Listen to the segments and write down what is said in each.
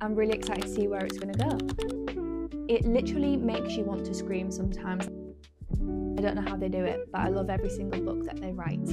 I'm really excited to see where it's going to go. It literally makes you want to scream sometimes. I don't know how they do it, but I love every single book that they write.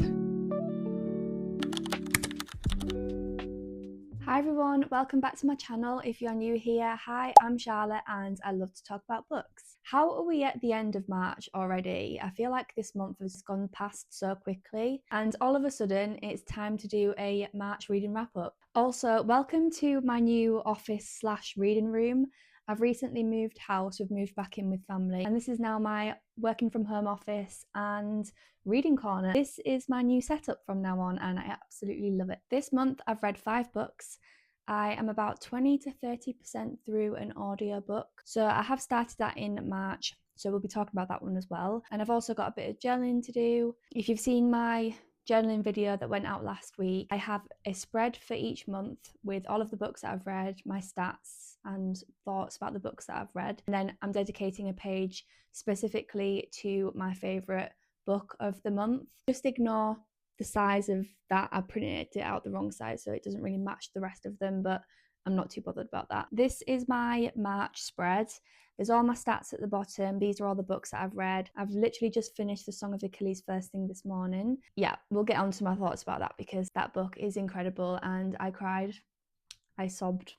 Hi everyone, welcome back to my channel. If you're new here, hi, I'm Charlotte and I love to talk about books. How are we at the end of March already? I feel like this month has gone past so quickly and all of a sudden it's time to do a March reading wrap up. Also, welcome to my new office / reading room. I've recently moved house, we've moved back in with family, and this is now my working from home office and reading corner. This is my new setup from now on and I absolutely love it. This month I've read 5 books. I am about 20 to 30% through an audiobook. So I have started that in March, so we'll be talking about that one as well. And I've also got a bit of journaling to do. If you've seen my journaling video that went out last week, I have a spread for each month with all of the books that I've read, my stats and thoughts about the books that I've read, and then I'm dedicating a page specifically to my favourite book of the month. Just ignore the size of that. I printed it out the wrong size so it doesn't really match the rest of them, but I'm not too bothered about that. This is my March spread. There's all my stats at the bottom. These are all the books that I've read. I've literally just finished The Song of Achilles first thing this morning. Yeah, we'll get on to my thoughts about that because that book is incredible and I cried. I sobbed.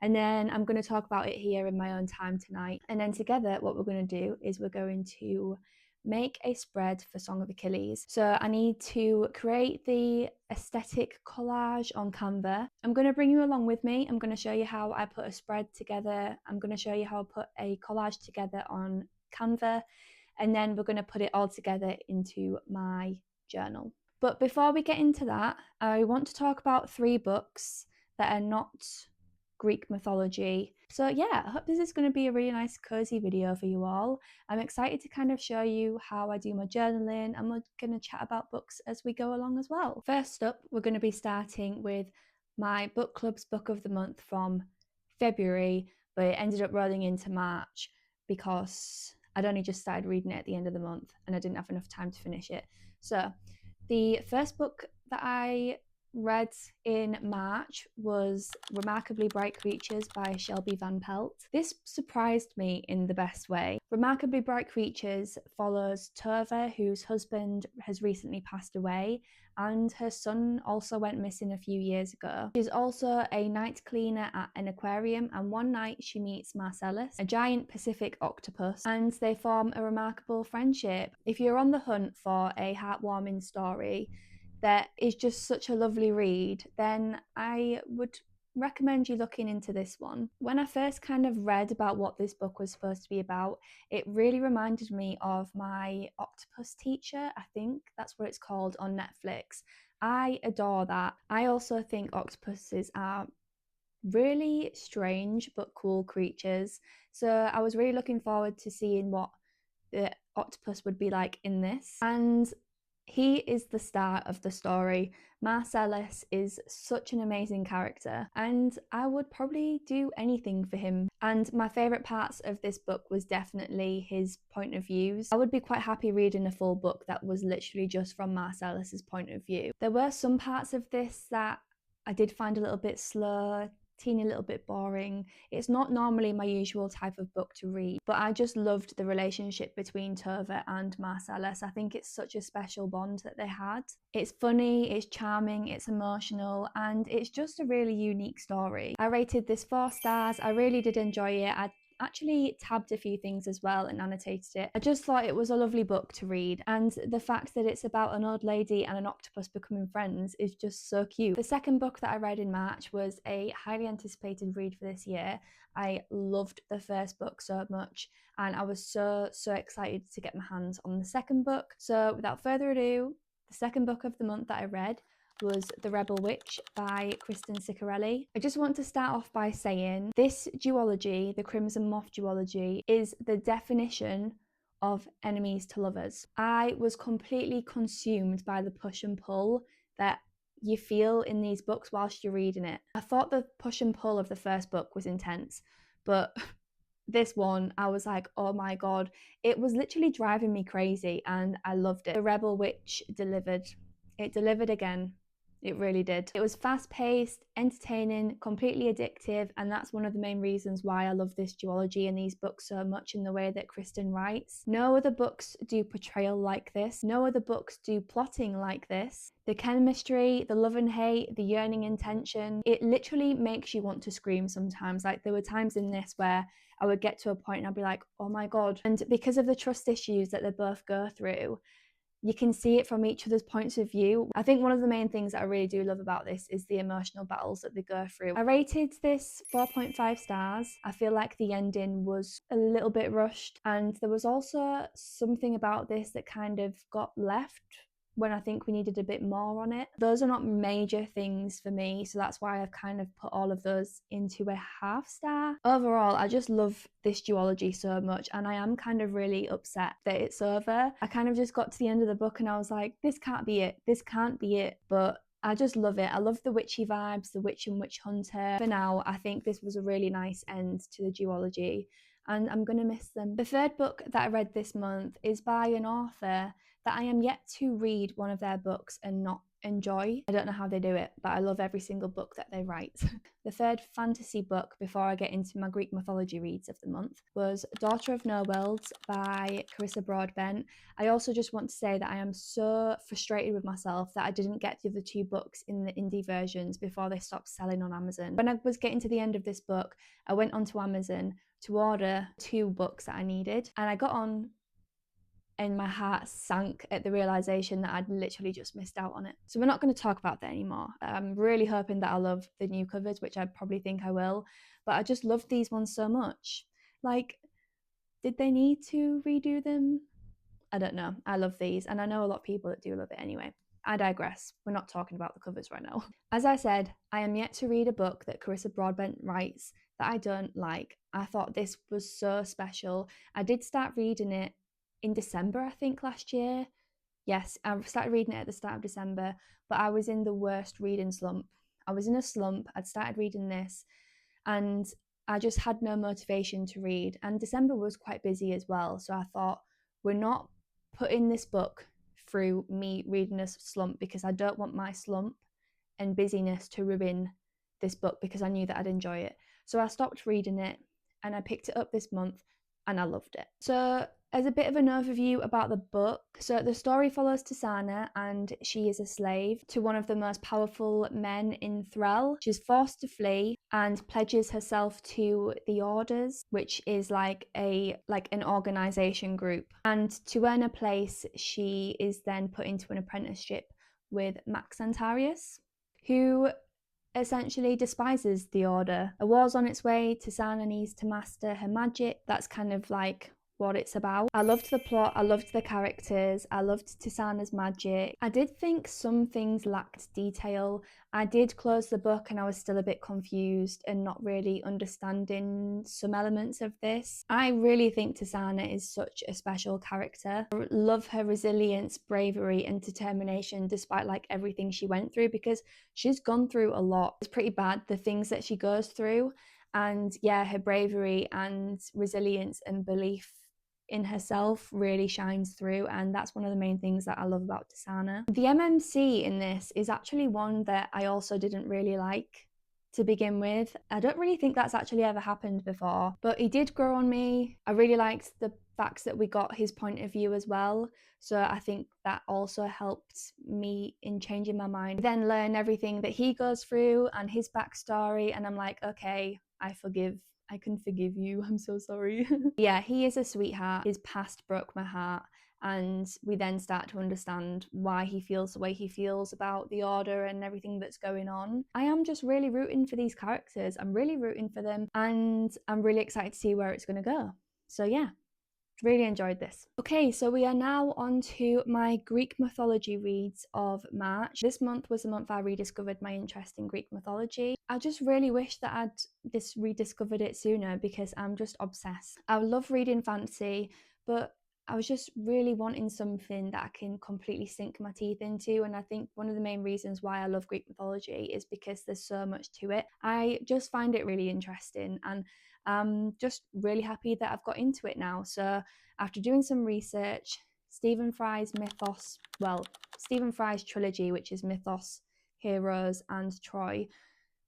And then I'm going to talk about it here in my own time tonight. And then together what we're going to do is we're going to make a spread for Song of Achilles. So I need to create the aesthetic collage on Canva. I'm going to bring you along with me. I'm going to show you how I put a spread together. I'm going to show you how I put a collage together on Canva. And then we're going to put it all together into my journal. But before we get into that, I want to talk about 3 books that are not Greek mythology. So yeah, I hope this is going to be a really nice cozy video for you all. I'm excited to kind of show you how I do my journaling and we're going to chat about books as we go along as well. First up, we're going to be starting with my book club's book of the month from February, but it ended up rolling into March because I'd only just started reading it at the end of the month and I didn't have enough time to finish it. So the first book that I read in March was Remarkably Bright Creatures by Shelby van Pelt. This surprised me in the best way. Remarkably Bright Creatures follows Tova, whose husband has recently passed away, and her son also went missing a few years ago. She's also a night cleaner at an aquarium, and one night she meets Marcellus, a giant Pacific octopus, and they form a remarkable friendship. If you're on the hunt for a heartwarming story that is just such a lovely read, then I would recommend you looking into this one. When I first kind of read about what this book was supposed to be about, it really reminded me of My Octopus Teacher. I think that's what it's called on Netflix. I adore that. I also think octopuses are really strange but cool creatures. So I was really looking forward to seeing what the octopus would be like in this. And he is the star of the story. Marcellus is such an amazing character and I would probably do anything for him. And my favourite parts of this book was definitely his point of views. I would be quite happy reading a full book that was literally just from Marcellus's point of view. There were some parts of this that I did find a little bit slow, teeny little bit boring. It's not normally my usual type of book to read, but I just loved the relationship between Tova and Marcellus. I think it's such a special bond that they had. It's funny, it's charming, it's emotional, and it's just a really unique story. I rated this 4 stars. I really did enjoy it. I actually tabbed a few things as well and annotated it. I just thought it was a lovely book to read, and the fact that it's about an old lady and an octopus becoming friends is just so cute. The second book that I read in March was a highly anticipated read for this year. I loved the first book so much and I was so excited to get my hands on the second book. So without further ado, the second book of the month that I read was The Rebel Witch by Kristen Ciccarelli. I just want to start off by saying this duology, the Crimson Moth duology, is the definition of enemies to lovers. I was completely consumed by the push and pull that you feel in these books whilst you're reading it. I thought the push and pull of the first book was intense, but this one, I was like, oh my god, it was literally driving me crazy and I loved it. The Rebel Witch delivered. It delivered again. It really did. It was fast-paced, entertaining, completely addictive, and that's one of the main reasons why I love this duology and these books so much in the way that Kristen writes. No other books do portrayal like this. No other books do plotting like this. The chemistry, the love and hate, the yearning intention, it literally makes you want to scream sometimes. Like, there were times in this where I would get to a point and I'd be like, oh my God. And because of the trust issues that they both go through, you can see it from each other's points of view. I think one of the main things that I really do love about this is the emotional battles that they go through. I rated this 4.5 stars. I feel like the ending was a little bit rushed, and there was also something about this that kind of got left when I think we needed a bit more on it. Those are not major things for me, so that's why I've kind of put all of those into a half star. Overall, I just love this duology so much, and I am kind of really upset that it's over. I kind of just got to the end of the book and I was like, this can't be it, this can't be it, but I just love it. I love the witchy vibes, the witch and witch hunter. For now, I think this was a really nice end to the duology, and I'm gonna miss them. The third book that I read this month is by an author that I am yet to read one of their books and not enjoy. I don't know how they do it, but I love every single book that they write. The third fantasy book before I get into my Greek mythology reads of the month was Daughter of No Worlds by Carissa Broadbent. I also just want to say that I am so frustrated with myself that I didn't get the other two books in the indie versions before they stopped selling on Amazon. When I was getting to the end of this book, I went onto Amazon to order 2 books that I needed, and I got on and my heart sank at the realization that I'd literally just missed out on it. So we're not going to talk about that anymore. I'm really hoping that I love the new covers, which I probably think I will, but I just love these ones so much. Like, did they need to redo them? I don't know. I love these, and I know a lot of people that do love it anyway. I digress. We're not talking about the covers right now. As I said, I am yet to read a book that Carissa Broadbent writes that I don't like. I thought this was so special. I did start reading it in December, I think, last year. Yes, I started reading it at the start of December, but I was in the worst reading slump. I was in a slump. I'd started reading this and I just had no motivation to read. And December was quite busy as well. So I thought, we're not putting this book through me reading a slump, because I don't want my slump and busyness to ruin this book, because I knew that I'd enjoy it. So I stopped reading it and I picked it up this month and I loved it. So as a bit of an overview about the book, so the story follows Tisana, and she is a slave to one of the most powerful men in Thrall. She's forced to flee and pledges herself to the Orders, which is like an organization group. And to earn a place, she is then put into an apprenticeship with Max Antarius, who essentially despises the Order. A war's on its way. Tisana needs to master her magic. That's kind of like what it's about. I loved the plot, I loved the characters, I loved Tisana's magic. I did think some things lacked detail. I did close the book and I was still a bit confused and not really understanding some elements of this. I really think Tisana is such a special character. I love her resilience, bravery and determination despite like everything she went through, because she's gone through a lot. It's pretty bad, the things that she goes through. And yeah, her bravery and resilience and belief in herself really shines through, and that's one of the main things that I love about Tisana. The MMC in this is actually one that I also didn't really like to begin with. I don't really think that's actually ever happened before, but he did grow on me. I really liked the facts that we got his point of view as well, so I think that also helped me in changing my mind. Then learn everything that he goes through and his backstory, and I'm like, okay, I can forgive you, I'm so sorry. Yeah, he is a sweetheart. His past broke my heart, and we then start to understand why he feels the way he feels about the Order and everything that's going on. I am just really rooting for these characters. I'm really rooting for them, and I'm really excited to see where it's going to go. So yeah, really enjoyed this. Okay, so we are now on to my Greek mythology reads of March. This month was the month I rediscovered my interest in Greek mythology. I just really wish that I'd rediscovered it sooner, because I'm just obsessed. I love reading fantasy, but I was just really wanting something that I can completely sink my teeth into, and I think one of the main reasons why I love Greek mythology is because there's so much to it. I just find it really interesting, and I'm just really happy that I've got into it now. So after doing some research, Stephen Fry's trilogy, which is Mythos, Heroes and Troy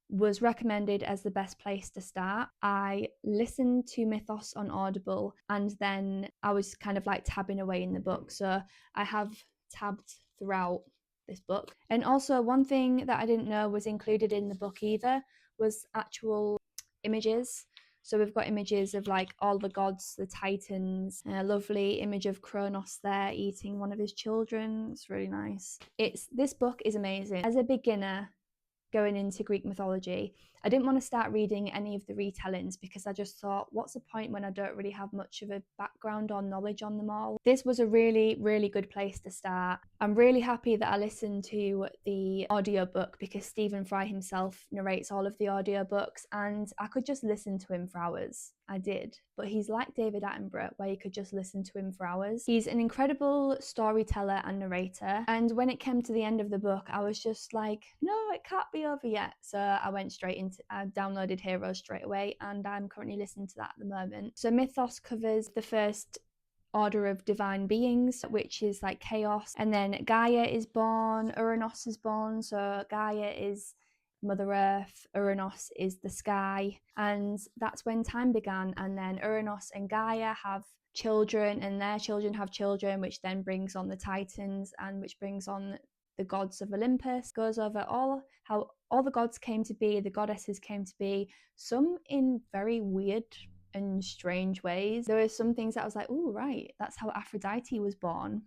was recommended as the best place to start. I listened to Mythos on Audible, and then I was kind of like tabbing away in the book. So I have tabbed throughout this book. And also, one thing that I didn't know was included in the book either was actual images. So we've got images of like all the gods, the titans, a lovely image of Kronos there eating one of his children. It's really nice. This book is amazing. As a beginner going into Greek mythology, I didn't want to start reading any of the retellings because I just thought, what's the point when I don't really have much of a background or knowledge on them all? This was a really, really good place to start. I'm really happy that I listened to the audiobook because Stephen Fry himself narrates all of the audiobooks, and I could just listen to him for hours. I did, but he's like David Attenborough, where you could just listen to him for hours. He's an incredible storyteller and narrator, and when it came to the end of the book, I was just like, no, it can't be over yet. So I downloaded Heroes straight away, and I'm currently listening to that at the moment. So Mythos covers the first order of divine beings, which is like chaos, and then Gaia is born, Uranus is born. So Gaia is Mother Earth, Uranus is the sky, and that's when time began. And then Uranus and Gaia have children, and their children have children, which then brings on the Titans, and which brings on the gods of Olympus. Goes over how all the gods came to be, the goddesses came to be, some in very weird and strange ways. There were some things that I was like, oh right, that's how Aphrodite was born.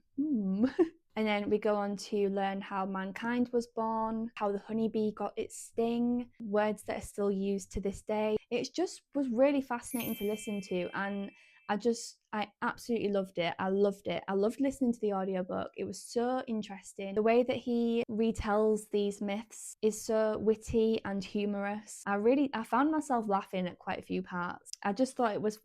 And then we go on to learn how mankind was born, how the honeybee got its sting, words that are still used to this day. It just was really fascinating to listen to, and I absolutely loved it. I loved it. I loved listening to the audiobook. It was so interesting. The way that he retells these myths is so witty and humorous. I found myself laughing at quite a few parts. I just thought it was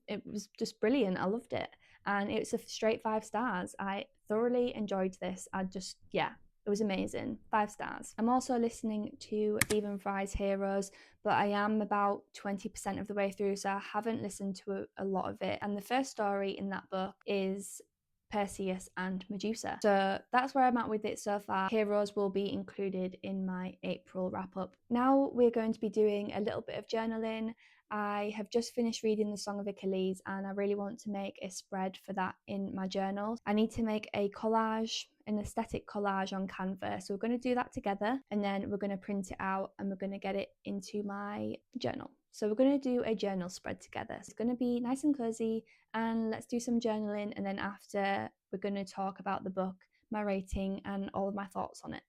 just brilliant. I loved it. And it's a straight 5 stars. I thoroughly enjoyed this. It was amazing. 5 stars. I'm also listening to Stephen Fry's Heroes, but I am about 20% of the way through, so I haven't listened to a lot of it. And the first story in that book is Perseus and Medusa. So that's where I'm at with it so far. Heroes will be included in my April wrap up. Now we're going to be doing a little bit of journaling. I have just finished reading the Song of Achilles, and I really want to make a spread for that in my journal. I need to make a collage, an aesthetic collage on Canva. So we're going to do that together, and then we're going to print it out and we're going to get it into my journal. So we're going to do a journal spread together. So it's going to be nice and cozy, and let's do some journaling, and then after we're going to talk about the book, my rating, and all of my thoughts on it.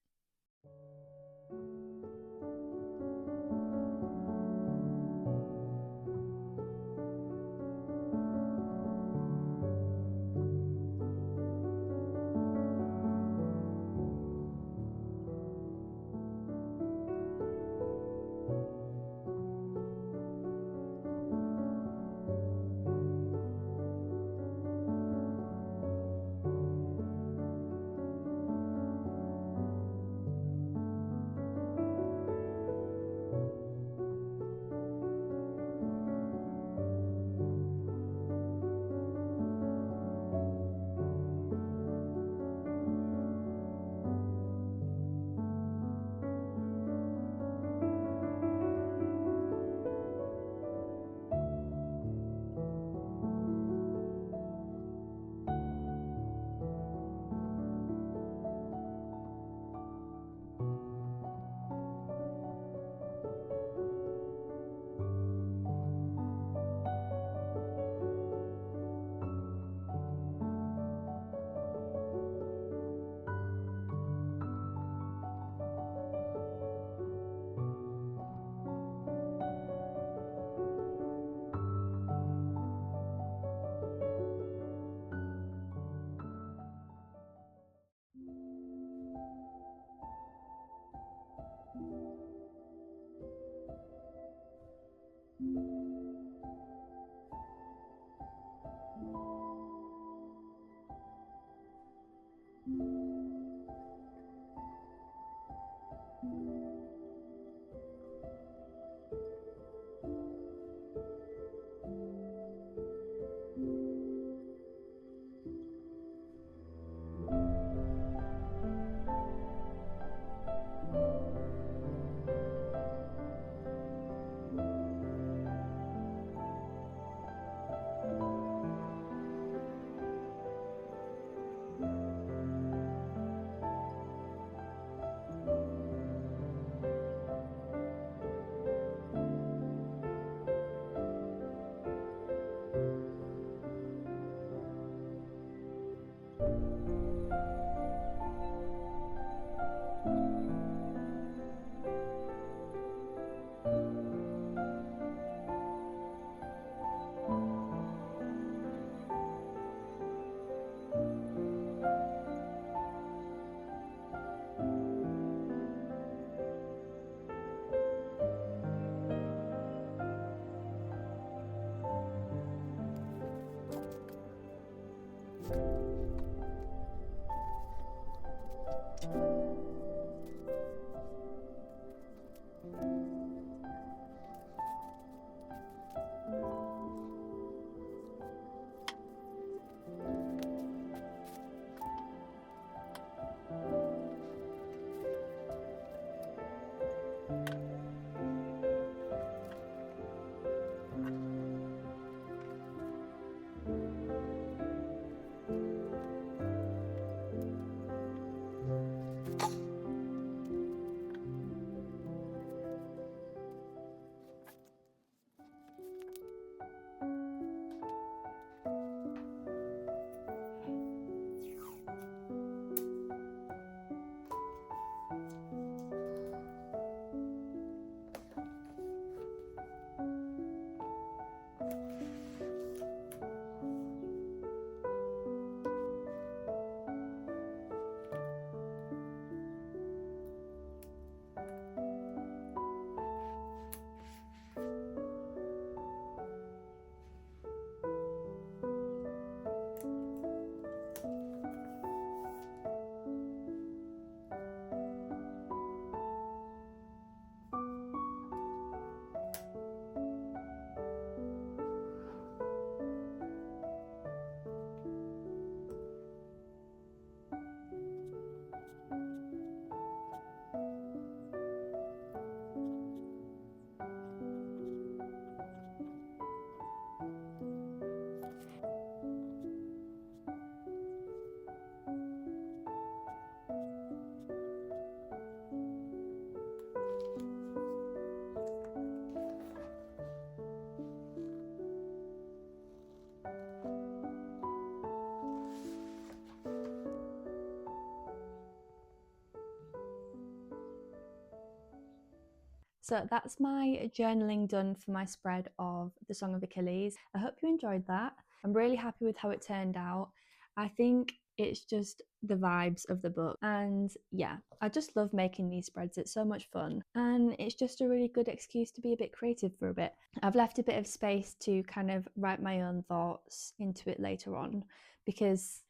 So that's my journaling done for my spread of the Song of Achilles. I hope you enjoyed that. I'm really happy with how it turned out. I think it's just the vibes of the book, and yeah, I just love making these spreads. It's so much fun, and it's just a really good excuse to be a bit creative for a bit. I've left a bit of space to kind of write my own thoughts into it later on, because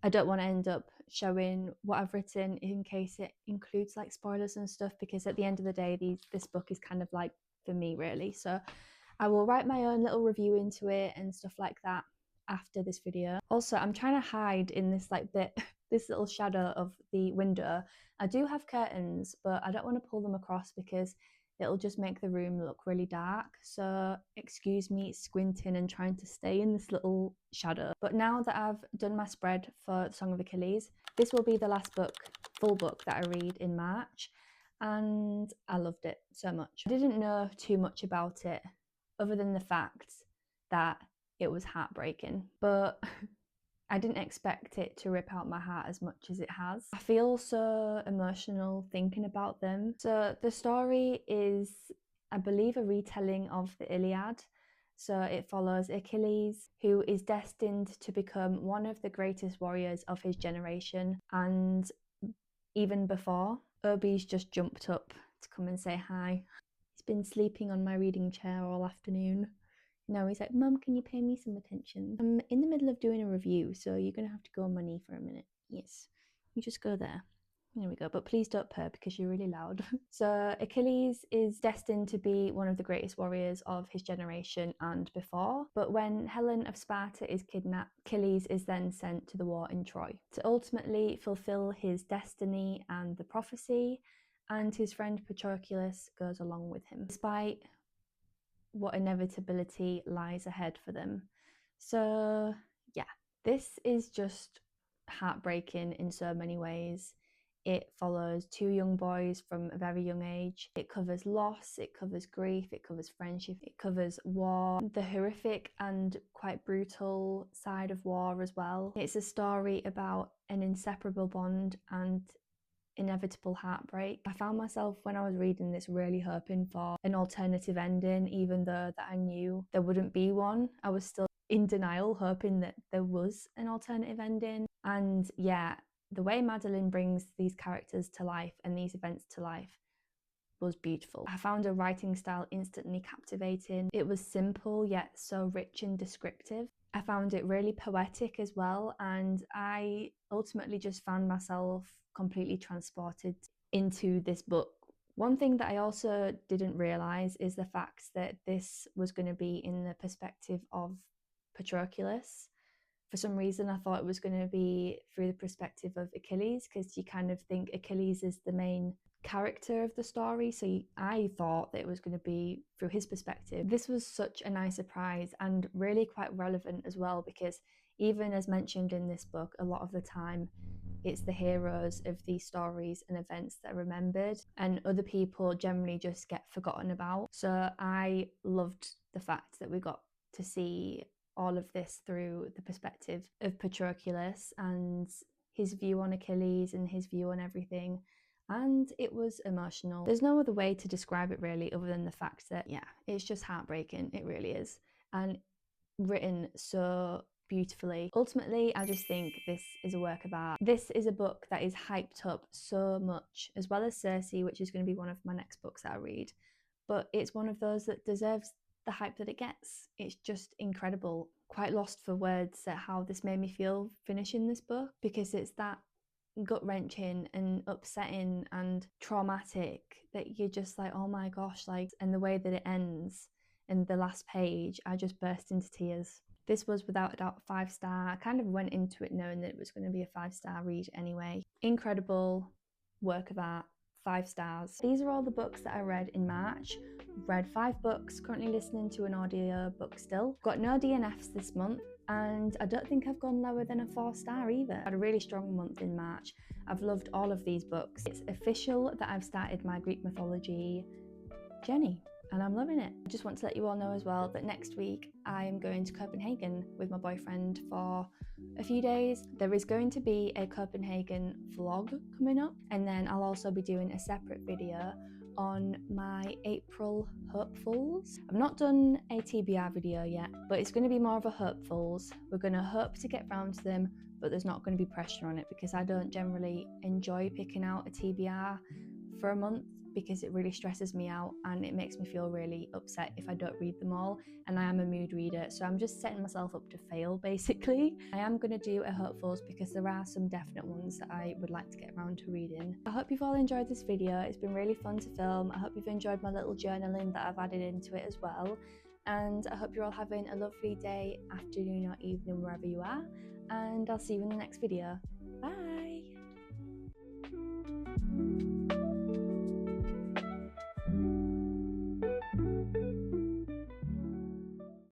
I don't want to end up showing what I've written in case it includes like spoilers and stuff, because at the end of the day, this book is kind of like for me, really. So I will write my own little review into it and stuff like that after this video. Also, I'm trying to hide in this like bit, this little shadow of the window. I do have curtains, but I don't want to pull them across because it'll just make the room look really dark. So excuse me squinting and trying to stay in this little shadow. But now that I've done my spread for the Song of Achilles, this will be the last book, full book, that I read in March, and I loved it so much. I didn't know too much about it other than the fact that it was heartbreaking, but I didn't expect it to rip out my heart as much as it has. I feel so emotional thinking about them. So the story is, I believe, a retelling of the Iliad. So it follows Achilles, who is destined to become one of the greatest warriors of his generation. And even before, Obi's just jumped up to come and say hi. He's been sleeping on my reading chair all afternoon. Now he's like, Mum, can you pay me some attention? I'm in the middle of doing a review, so you're going to have to go on my knee for a minute. Yes, you just go there. There we go, but please don't purr because you're really loud. So Achilles is destined to be one of the greatest warriors of his generation and before, but when Helen of Sparta is kidnapped, Achilles is then sent to the war in Troy to ultimately fulfill his destiny and the prophecy, and his friend Patroclus goes along with him, despite what inevitability lies ahead for them. So yeah, this is just heartbreaking in so many ways. It follows two young boys from a very young age. It covers loss, it covers grief, it covers friendship, it covers war, the horrific and quite brutal side of war as well. It's a story about an inseparable bond and inevitable heartbreak. I found myself when I was reading this really hoping for an alternative ending, even though that I knew there wouldn't be one. I was still in denial, hoping that there was an alternative ending. And yeah, the way Madeline brings these characters to life and these events to life was beautiful. I found her writing style instantly captivating. It was simple yet so rich and descriptive. I found it really poetic as well, and I ultimately just found myself completely transported into this book. One thing that I also didn't realise is the fact that this was going to be in the perspective of Patroclus. For some reason I thought it was going to be through the perspective of Achilles, because you kind of think Achilles is the main character of the story, so I thought that it was going to be through his perspective. This was such a nice surprise and really quite relevant as well, because even as mentioned in this book, a lot of the time it's the heroes of these stories and events that are remembered, and other people generally just get forgotten about. So I loved the fact that we got to see all of this through the perspective of Patroclus and his view on Achilles and his view on everything. And it was emotional. There's no other way to describe it really, other than the fact that, yeah, it's just heartbreaking. It really is. And written so beautifully. Ultimately, I just think this is a work of art. This is a book that is hyped up so much, as well as Circe, which is going to be one of my next books that I read. But it's one of those that deserves the hype that it gets. It's just incredible. Quite lost for words at how this made me feel finishing this book, because it's that gut-wrenching and upsetting and traumatic that you're just like, oh my gosh, like, and the way that it ends in the last page, I just burst into tears. This was without a doubt 5-star. I kind of went into it knowing that it was going to be a 5-star read anyway. Incredible work of art. 5 stars. These are all the books that I read in March. Read 5 books, currently listening to an audio book still. Got no DNFs this month, and I don't think I've gone lower than a 4-star either. I had a really strong month in March. I've loved all of these books. It's official that I've started my Greek mythology journey, and I'm loving it. I just want to let you all know as well that next week I am going to Copenhagen with my boyfriend for a few days. There is going to be a Copenhagen vlog coming up, and then I'll also be doing a separate video on my April hopefuls. I've not done a TBR video yet, but it's going to be more of a hopefuls. We're going to hope to get round to them, but there's not going to be pressure on it, because I don't generally enjoy picking out a TBR for a month, because it really stresses me out and it makes me feel really upset if I don't read them all, and I am a mood reader, so I'm just setting myself up to fail basically. I am going to do a hopefuls because there are some definite ones that I would like to get around to reading. I hope you've all enjoyed this video. It's been really fun to film. I hope you've enjoyed my little journaling that I've added into it as well, and I hope you're all having a lovely day, afternoon or evening wherever you are, and I'll see you in the next video. Bye!